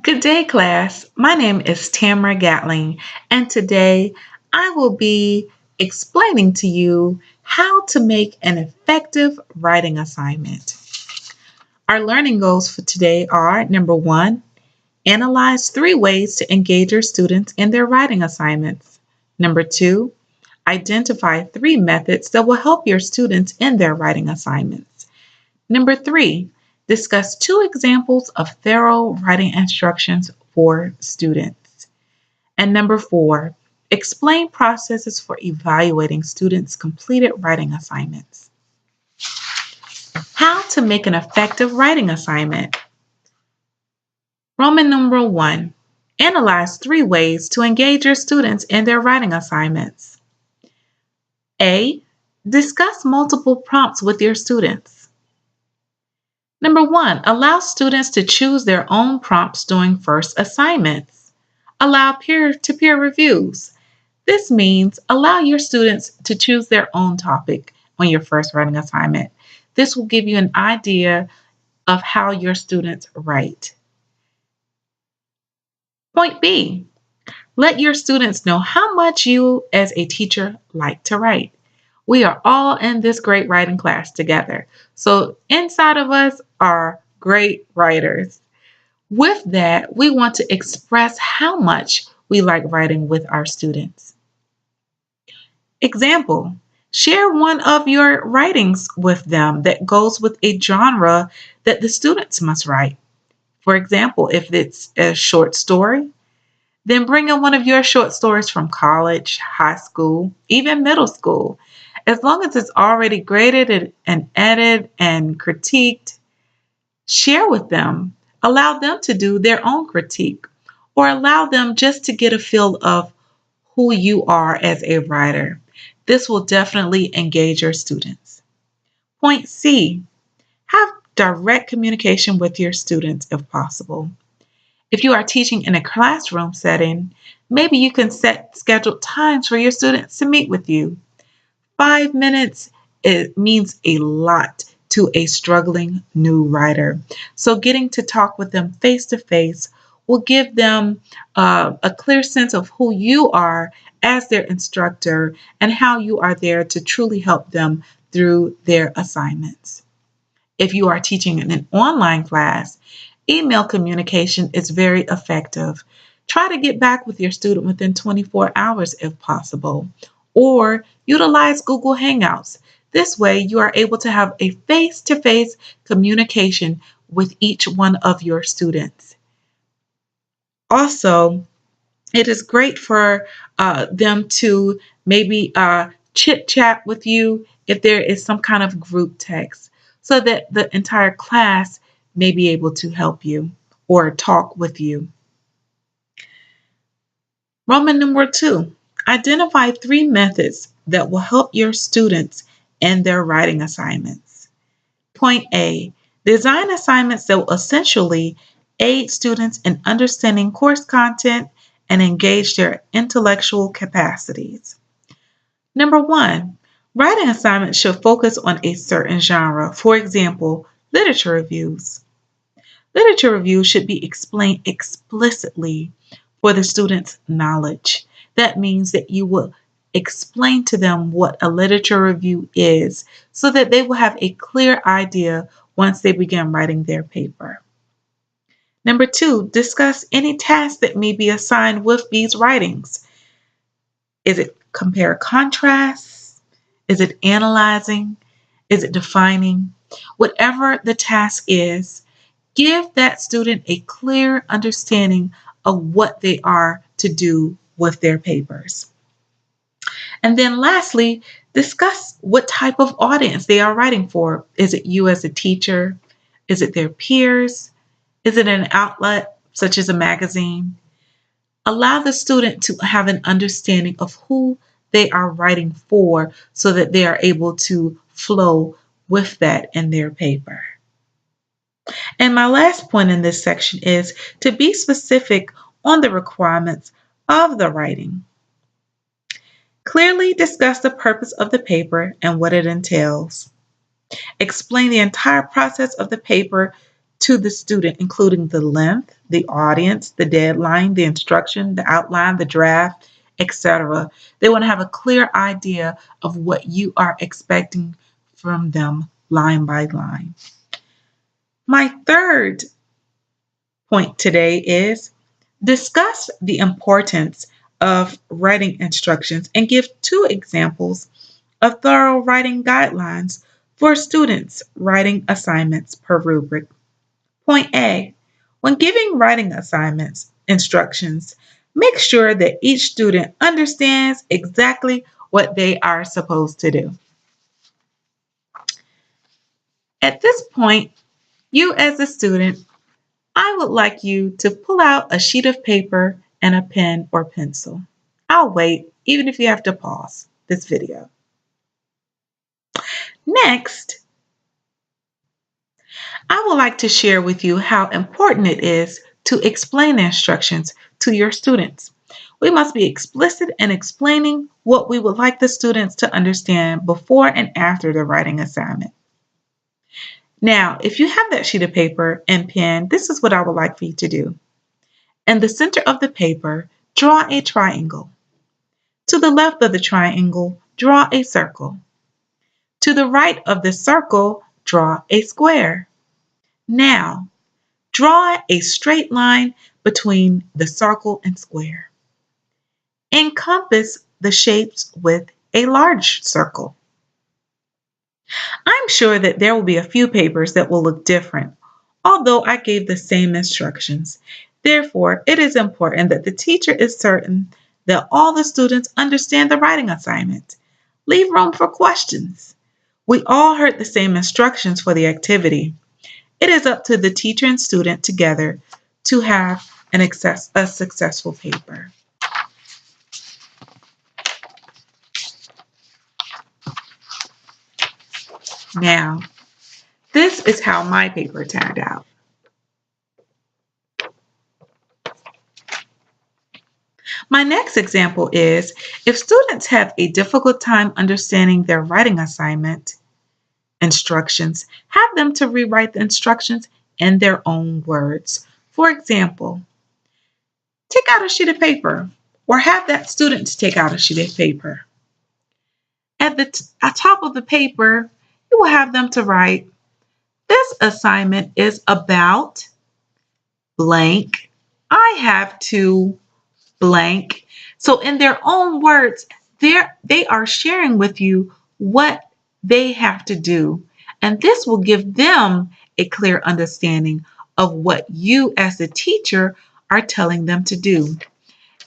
Good day, class. My name is Tamara Gatling, and today I will be explaining to you how to make an effective writing assignment. Our learning goals for today are number one, analyze three ways to engage your students in their writing assignments. Number two, identify three methods that will help your students in their writing assignments. Number three, discuss two examples of thorough writing instructions for students. And number four, explain processes for evaluating students' completed writing assignments. How to make an effective writing assignment. Roman numeral one, analyze three ways to engage your students in their writing assignments. A, discuss multiple prompts with your students. Number one, allow students to choose their own prompts during first assignments. Allow peer-to-peer reviews. This means allow your students to choose their own topic on your first writing assignment. This will give you an idea of how your students write. Point B, let your students know how much you as a teacher like to write. We are all in this great writing class together. So inside of us are great writers. With that, we want to express how much we like writing with our students. Example, share one of your writings with them that goes with a genre that the students must write. For example, if it's a short story, then bring in one of your short stories from college, high school, even middle school. As long as it's already graded and edited and critiqued, share with them. Allow them to do their own critique or allow them just to get a feel of who you are as a writer. This will definitely engage your students. Point C, have direct communication with your students if possible. If you are teaching in a classroom setting, maybe you can set scheduled times for your students to meet with you. 5 minutes, it means a lot to a struggling new writer. So getting to talk with them face to face will give them a clear sense of who you are as their instructor and how you are there to truly help them through their assignments. If you are teaching in an online class, email communication is very effective. Try to get back with your student within 24 hours if possible, or utilize Google Hangouts. This way, you are able to have a face-to-face communication with each one of your students. Also, it is great for them to maybe chit chat with you if there is some kind of group text so that the entire class may be able to help you or talk with you. Roman number two, identify three methods that will help your students in their writing assignments. Point A, design assignments that will essentially aid students in understanding course content and engage their intellectual capacities. Number one, writing assignments should focus on a certain genre. For example, literature reviews. Literature reviews should be explained explicitly for the student's knowledge. That means that you will explain to them what a literature review is so that they will have a clear idea once they begin writing their paper. Number two, discuss any tasks that may be assigned with these writings. Is it compare contrasts? Is it analyzing? Is it defining? Whatever the task is, give that student a clear understanding of what they are to do with their papers. And then lastly, discuss what type of audience they are writing for. Is it you as a teacher? Is it their peers? Is it an outlet such as a magazine? Allow the student to have an understanding of who they are writing for so that they are able to flow with that in their paper. And my last point in this section is to be specific on the requirements of the writing. Clearly discuss the purpose of the paper and what it entails. Explain the entire process of the paper to the student, including the length, the audience, the deadline, the instruction, the outline, the draft, etc. They want to have a clear idea of what you are expecting from them line by line. My third point today is discuss the importance of writing instructions and give 2 examples of thorough writing guidelines for students writing assignments per rubric. Point A, when giving writing assignments instructions, make sure that each student understands exactly what they are supposed to do. At this point, you as a student, I would like you to pull out a sheet of paper and a pen or pencil. I'll wait, even if you have to pause this video. Next, I would like to share with you how important it is to explain the instructions to your students. We must be explicit in explaining what we would like the students to understand before and after the writing assignment. Now, if you have that sheet of paper and pen, this is what I would like for you to do. In the center of the paper, draw a triangle. To the left of the triangle, draw a circle. To the right of the circle, draw a square. Now, draw a straight line between the circle and square. Encompass the shapes with a large circle. I'm sure that there will be a few papers that will look different, although I gave the same instructions. Therefore, it is important that the teacher is certain that all the students understand the writing assignment. Leave room for questions. We all heard the same instructions for the activity. It is up to the teacher and student together to have a successful paper. Now, this is how my paper turned out. My next example is if students have a difficult time understanding their writing assignment instructions, have them to rewrite the instructions in their own words. For example, take out a sheet of paper or have that student take out a sheet of paper. At the top of the paper, you will have them to write, this assignment is about blank. I have to blank. So in their own words, they are sharing with you what they have to do. And this will give them a clear understanding of what you as the teacher are telling them to do.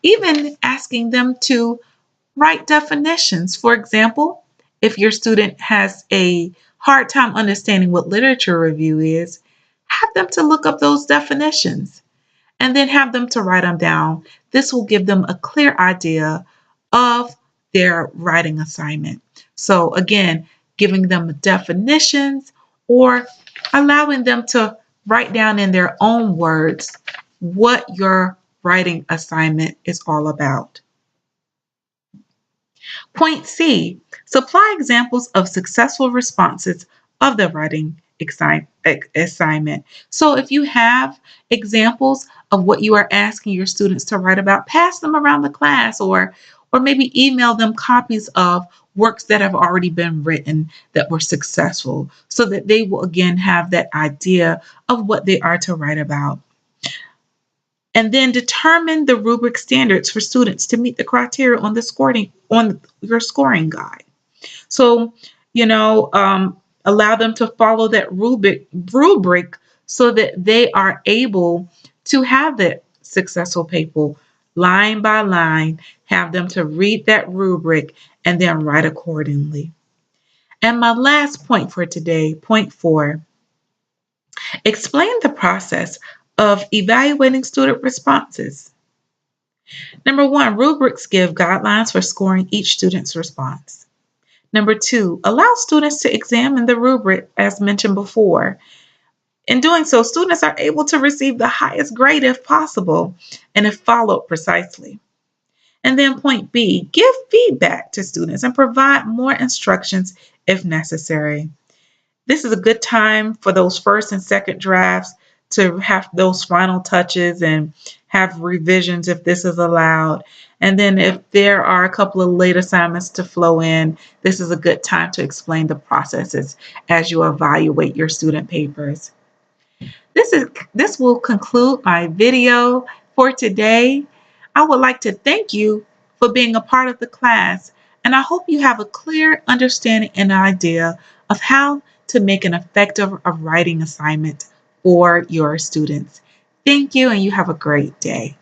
Even asking them to write definitions. For example, if your student has a hard time understanding what literature review is, have them to look up those definitions and then have them to write them down. This will give them a clear idea of their writing assignment. So again, giving them definitions or allowing them to write down in their own words what your writing assignment is all about. Point C, supply examples of successful responses of the writing assignment. So if you have examples of what you are asking your students to write about, pass them around the class or maybe email them copies of works that have already been written that were successful so that they will again have that idea of what they are to write about. And then determine the rubric standards for students to meet the criteria on your scoring guide. So, allow them to follow that rubric so that they are able to have that successful paper line by line, have them to read that rubric and then write accordingly. And my last point for today, point 4, explain the process of evaluating student responses. Number 1, rubrics give guidelines for scoring each student's response. Number 2, allow students to examine the rubric as mentioned before. In doing so, students are able to receive the highest grade if possible and if followed precisely. And then point B, give feedback to students and provide more instructions if necessary. This is a good time for those first and second drafts to have those final touches and have revisions if this is allowed. And then if there are a couple of late assignments to flow in, this is a good time to explain the processes as you evaluate your student papers. This will conclude my video for today. I would like to thank you for being a part of the class, and I hope you have a clear understanding and idea of how to make an effective writing assignment for your students. Thank you, and you have a great day.